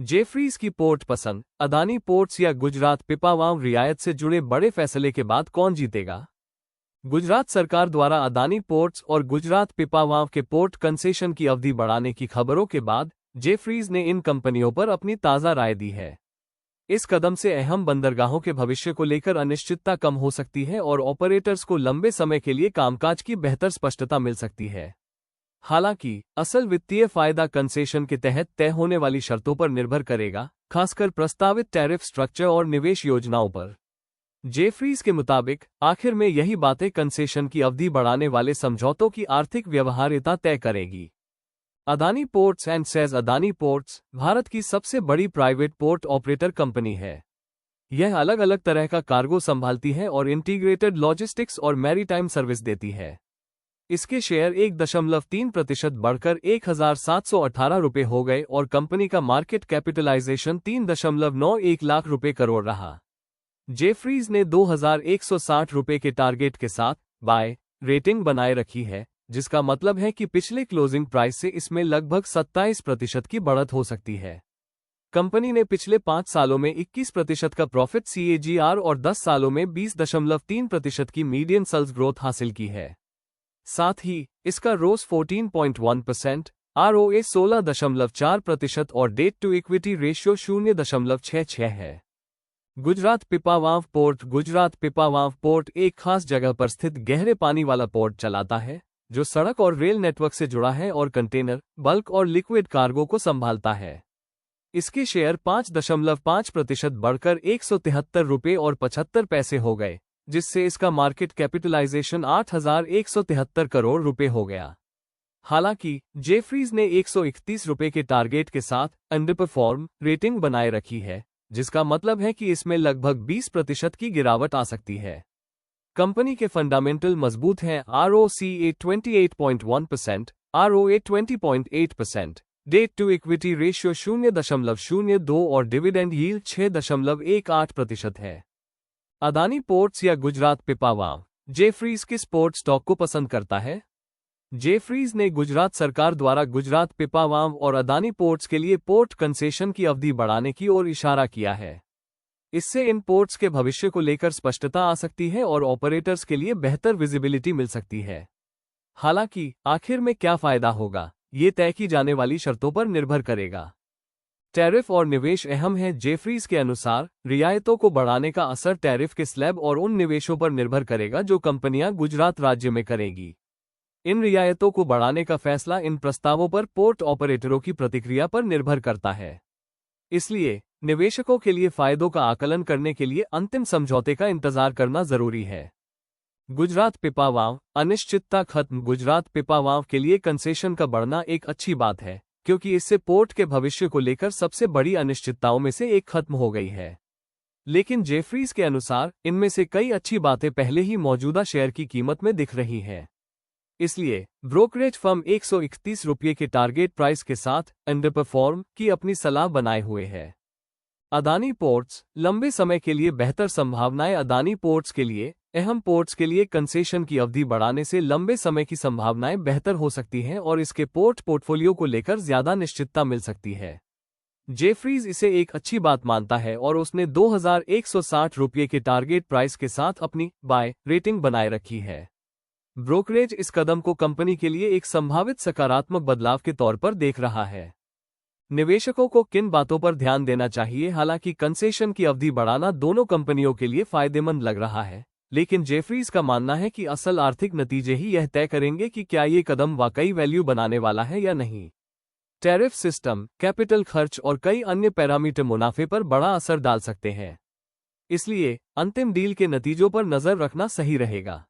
Jefferies की port पसंद, Adani ports या गुजरात पिपावाव रियायत से जुड़े बड़े फैसले के बाद कौन जीतेगा? गुजरात सरकार द्वारा अदानी पोर्ट्स और गुजरात पिपावाव के पोर्ट कंसेशन की अवधि बढ़ाने की खबरों के बाद जेफरीज ने इन कंपनियों पर अपनी ताज़ा राय दी है। इस कदम से अहम बंदरगाहों के भविष्य को लेकर अनिश्चितता कम हो सकती है और ऑपरेटर्स को लंबे समय के लिए कामकाज की बेहतर स्पष्टता मिल सकती है। हालांकि असल वित्तीय फायदा कंसेशन के तहत तय होने वाली शर्तों पर निर्भर करेगा, खासकर प्रस्तावित टैरिफ स्ट्रक्चर और निवेश योजनाओं पर। जेफरीज के मुताबिक आखिर में यही बातें कंसेशन की अवधि बढ़ाने वाले समझौतों की आर्थिक व्यवहार्यता तय करेगी। Adani ports and says Adani ports Bharat की सबसे बड़ी प्राइवेट पोर्ट ऑपरेटर कंपनी है। यह अलग अलग तरह का कार्गो संभालती है और इंटीग्रेटेड लॉजिस्टिक्स और मैरीटाइम सर्विस देती है। इसके शेयर 1.3% बढ़कर 1,718 रुपये हो गए और कंपनी का मार्केट कैपिटलाइजेशन 3.91 लाख रुपये करोड़ रहा। जेफरीज ने 2,160 रुपये के टारगेट के साथ बाय रेटिंग बनाए रखी है, जिसका मतलब है कि पिछले क्लोजिंग प्राइस से इसमें लगभग 27% की बढ़त हो सकती है। कंपनी ने पिछले 5 सालों में 21% का प्रॉफिट CAGR और 10 सालों में 20.3% की मीडियन सेल्स ग्रोथ हासिल की है। साथ ही इसका रोस 14.1%, ROA 16.4% और डेट टू इक्विटी रेशियो 0.66 है। गुजरात पिपावाव पोर्ट एक खास जगह पर स्थित गहरे पानी वाला पोर्ट चलाता है, जो सड़क और रेल नेटवर्क से जुड़ा है और कंटेनर, बल्क और लिक्विड कार्गो को संभालता है। इसके शेयर 5.5% बढ़कर 173 रुपये और 75 पैसे हो गए, जिससे इसका मार्केट कैपिटलाइजेशन 8,173 करोड़ रुपए हो गया। हालांकि जेफरीज ने 131 रुपये के टारगेट के साथ अंडरपरफॉर्म रेटिंग बनाए रखी है, जिसका मतलब है कि इसमें लगभग 20% की गिरावट आ सकती है। कंपनी के फंडामेंटल मजबूत हैं। ROCA 28.1%, ROA 20.8%, debt to equity ratio 0.02 और डिविडेंड यील्ड 6.18% है। अदानी पोर्ट्स या गुजरात पिपावाव, जेफरीज किस पोर्ट स्टॉक को पसंद करता है? जेफरीज ने गुजरात सरकार द्वारा गुजरात पिपावाव और अदानी पोर्ट्स के लिए पोर्ट कंसेशन की अवधि बढ़ाने की ओर इशारा किया है। इससे इन पोर्ट्स के भविष्य को लेकर स्पष्टता आ सकती है और ऑपरेटर्स के लिए बेहतर विजिबिलिटी मिल सकती है। हालांकि आखिर में क्या फायदा होगा, ये तय की जाने वाली शर्तों पर निर्भर करेगा। टैरिफ और निवेश अहम है। जेफरीज के अनुसार रियायतों को बढ़ाने का असर टैरिफ के स्लैब और उन निवेशों पर निर्भर करेगा जो कंपनियां गुजरात राज्य में करेगी। इन रियायतों को बढ़ाने का फैसला इन प्रस्तावों पर पोर्ट ऑपरेटरों की प्रतिक्रिया पर निर्भर करता है। इसलिए निवेशकों के लिए फायदों का आकलन करने के लिए अंतिम समझौते का इंतजार करना जरूरी है। गुजरात पिपावाव, अनिश्चितता खत्म। गुजरात पिपावाव के लिए कंसेशन का बढ़ना एक अच्छी बात है, क्योंकि इससे पोर्ट के भविष्य को लेकर सबसे बड़ी अनिश्चितताओं में से एक खत्म हो गई है। लेकिन जेफरीज के अनुसार इनमें से कई अच्छी बातें पहले ही मौजूदा शेयर की कीमत में दिख रही हैं। इसलिए ब्रोकरेज फर्म 131 रुपये के टारगेट प्राइस के साथ अंडरपरफॉर्म की अपनी सलाह बनाए हुए है। अदानी पोर्ट्स, लंबे समय के लिए बेहतर संभावनाएं। अदानी पोर्ट्स के लिए अहम पोर्ट्स के लिए कंसेशन की अवधि बढ़ाने से लंबे समय की संभावनाएं बेहतर हो सकती हैं और इसके पोर्टफोलियो को लेकर ज्यादा निश्चितता मिल सकती है। जेफरीज इसे एक अच्छी बात मानता है और उसने 2,160 रुपये के टारगेट प्राइस के साथ अपनी बाय रेटिंग बनाए रखी है। ब्रोकरेज इस कदम को कंपनी के लिए एक संभावित सकारात्मक बदलाव के तौर पर देख रहा है। निवेशकों को किन बातों पर ध्यान देना चाहिए? हालांकि कंसेशन की अवधि बढ़ाना दोनों कंपनियों के लिए फायदेमंद लग रहा है, लेकिन जेफरीज का मानना है कि असल आर्थिक नतीजे ही यह तय करेंगे कि क्या ये कदम वाकई वैल्यू बनाने वाला है या नहीं। टैरिफ सिस्टम, कैपिटल खर्च और कई अन्य पैरामीटर मुनाफे पर बड़ा असर डाल सकते हैं। इसलिए अंतिम डील के नतीजों पर नजर रखना सही रहेगा।